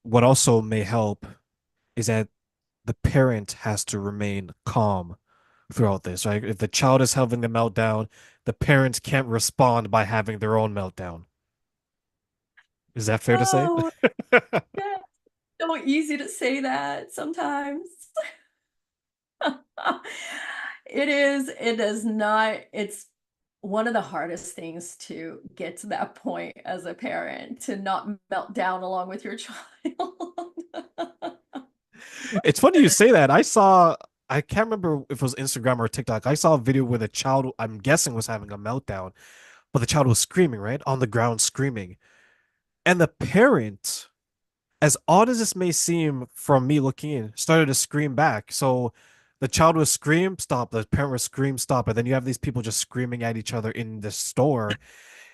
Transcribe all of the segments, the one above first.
what also may help is that the parent has to remain calm throughout this, right? If the child is having a meltdown, the parents can't respond by having their own meltdown. Is that fair to say? Oh, yeah. So easy to say that sometimes. It is, it is not, it's one of the hardest things to get to that point as a parent, to not melt down along with your child. It's funny you say that. I can't remember if it was Instagram or TikTok. I saw a video where the child, I'm guessing, was having a meltdown, but the child was screaming, right? On the ground screaming. And the parent, as odd as this may seem from me looking in, started to scream back. So the child would scream, stop. The parent would scream, stop. And then you have these people just screaming at each other in the store.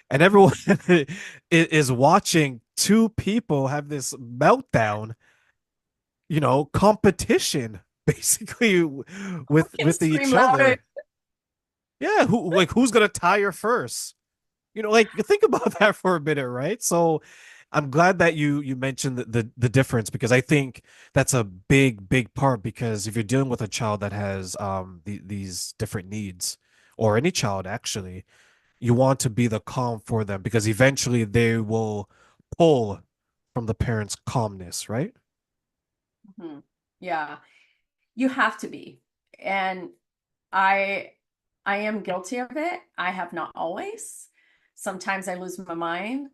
And everyone is watching two people have this meltdown, competition basically Can with scream each louder. other. Yeah, who's gonna tire first? Like think about that for a minute, right? So I'm glad that you mentioned the difference because I think that's a big part because if you're dealing with a child that has these different needs or any child actually, you want to be the calm for them because eventually they will pull from the parents' calmness, right? Mhm. Yeah, you have to be. And I I am guilty of it. I have not always. Sometimes I lose my mind,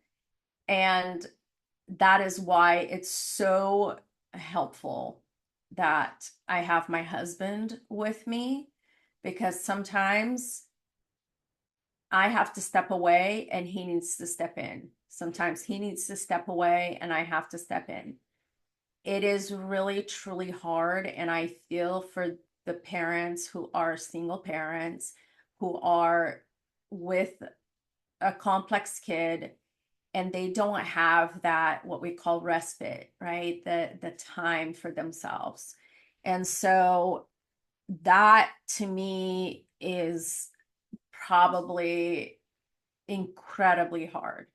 and that is why it's so helpful that I have my husband with me, because sometimes I have to step away and he needs to step in. Sometimes he needs to step away and I have to step in. It is really, truly hard. And I feel for the parents who are single parents, who are with a complex kid, and they don't have that, what we call respite, right? The time for themselves. And so that to me is probably incredibly hard,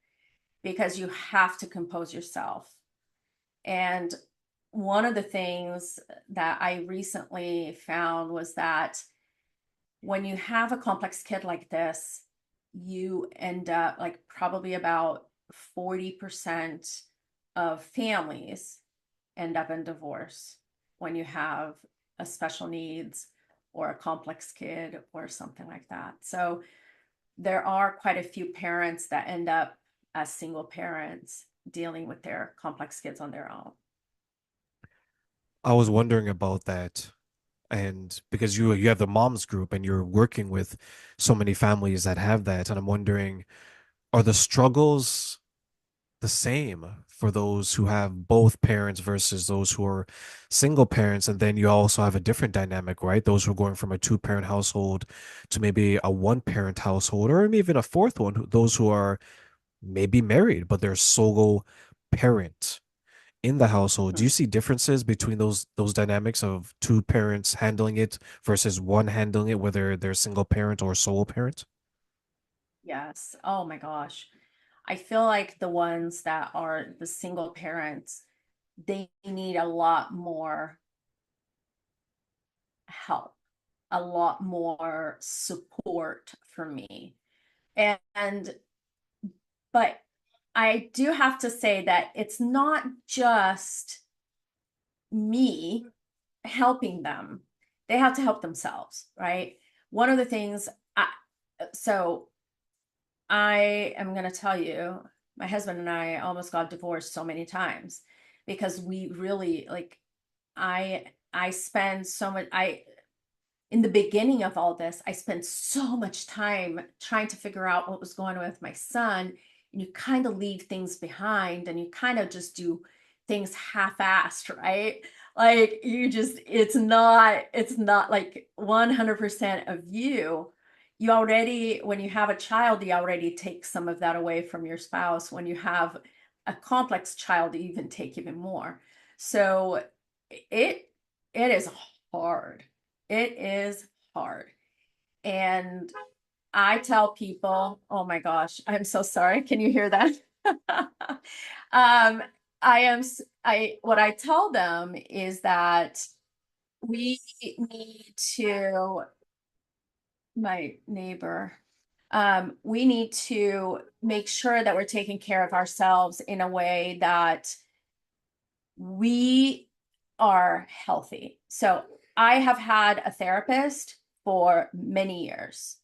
because you have to compose yourself. And one of the things that I recently found was that when you have a complex kid like this, you end up like probably about 40% of families end up in divorce when you have a special needs or a complex kid or something like that. So there are quite a few parents that end up as single parents dealing with their complex kids on their own. I was wondering about that. And because you have the moms group and you're working with so many families that have that, and I'm wondering, are the struggles the same for those who have both parents versus those who are single parents? And then you also have a different dynamic, right? Those who are going from a two-parent household to maybe a one-parent household, or maybe even a fourth one, those who are maybe married, but they're solo parent in the household. Do you Mhm. see differences between those dynamics of two parents handling it versus one handling it, whether they're single parent or solo parent? Yes. Oh my gosh. I feel like the ones that are the single parents, they need a lot more help, a lot more support from me. And but I do have to say that it's not just me helping them. They have to help themselves, right? One of the things I so I am going to tell you, my husband and I almost got divorced so many times because we really like I spend so much I in the beginning of all this, I spent so much time trying to figure out what was going on with my son. And you kind of leave things behind and you kind of just do things half-assed, right? Like you just, it's not like 100% of you. You already, when you have a child, you already take some of that away from your spouse. When you have a complex child, you even take even more. So it, it is hard. It is hard. And I tell people, oh my gosh, I'm so sorry. Can you hear that? um, I am, what I tell them is that we need to, my neighbor, we need to make sure that we're taking care of ourselves in a way that we are healthy. So I have had a therapist for many years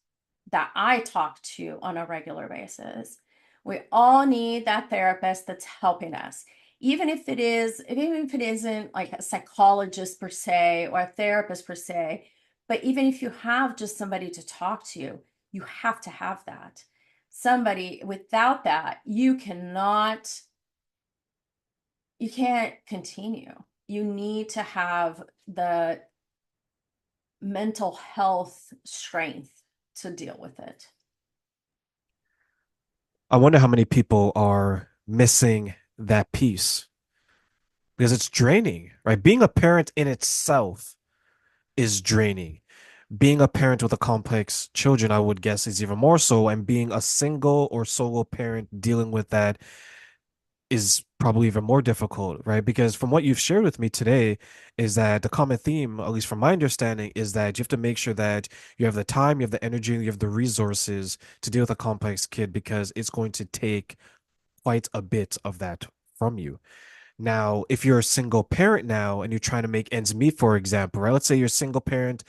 that I talk to on a regular basis. We all need that therapist that's helping us. Even if it isn't like a psychologist per se or a therapist per se, but even if you have just somebody to talk to, you have to have that. Somebody without that, you can't continue. You need to have the mental health strength to deal with it. I wonder how many people are missing that piece because it's draining, right? Being a parent in itself is draining. Being a parent with a complex children, I would guess, is even more so. And being a single or solo parent dealing with that is probably even more difficult, right? Because from what you've shared with me today, is that the common theme, at least from my understanding, is that you have to make sure that you have the time, you have the energy, you have the resources to deal with a complex kid because it's going to take quite a bit of that from you. Now, if you're a single parent now and you're trying to make ends meet, for example, right? Let's say you're a single parent,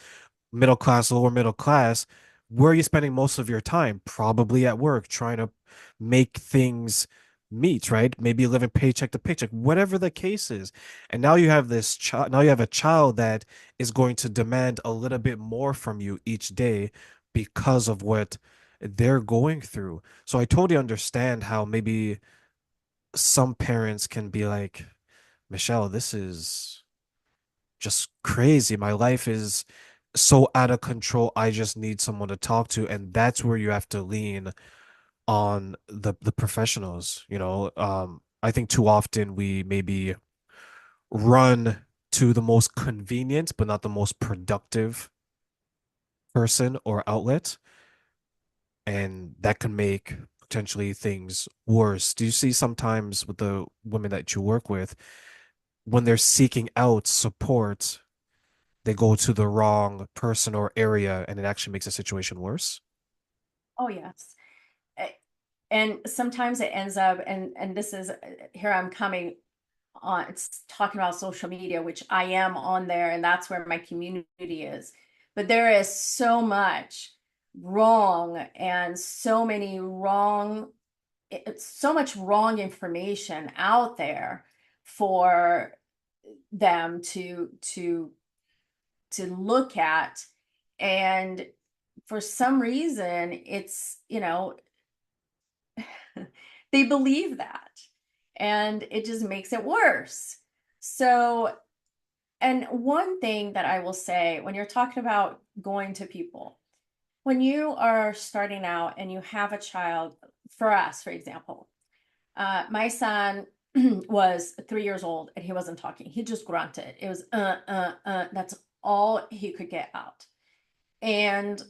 middle class, lower middle class, where are you spending most of your time? Probably at work, trying to make things meet, right? Maybe living paycheck to paycheck, whatever the case is. And now you have this child, now you have a child that is going to demand a little bit more from you each day because of what they're going through. So I totally understand how maybe some parents can be like, Michelle, this is just crazy. My life is so out of control. I just need someone to talk to. And that's where you have to lean on the professionals, you know. I think too often we maybe run to the most convenient but not the most productive person or outlet, and that can make potentially things worse. Do you see sometimes with the women that you work with, when they're seeking out support, they go to the wrong person or area and it actually makes the situation worse? Oh, yes. And sometimes it ends up, and this is here I'm coming on, it's talking about social media, which I am on there, and that's where my community is. But there is so much wrong and it's so much wrong information out there for them to look at. And for some reason, they believe that. And it just makes it worse. So, and one thing that I will say when you're talking about going to people, when you are starting out and you have a child, for us, for example, my son was 3 years old and he wasn't talking. He just grunted. It was, that's all he could get out. And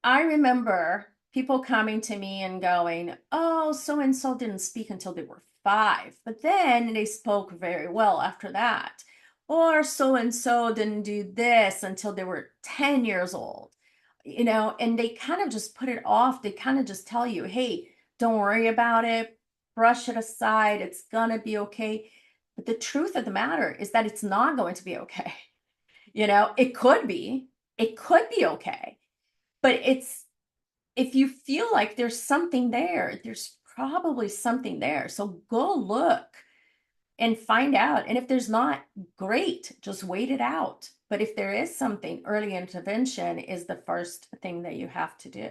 I remember people coming to me and going, "Oh, so and so didn't speak until they were 5, but then they spoke very well after that." Or so and so didn't do this until they were 10 years old. And they kind of just put it off. They kind of just tell you, "Hey, don't worry about it. Brush it aside. It's gonna be okay." But the truth of the matter is that it's not going to be okay. It could be. It could be okay, but if you feel like there's something there, there's probably something there. So go look and find out. And if there's not, great, just wait it out. But if there is something, early intervention is the first thing that you have to do.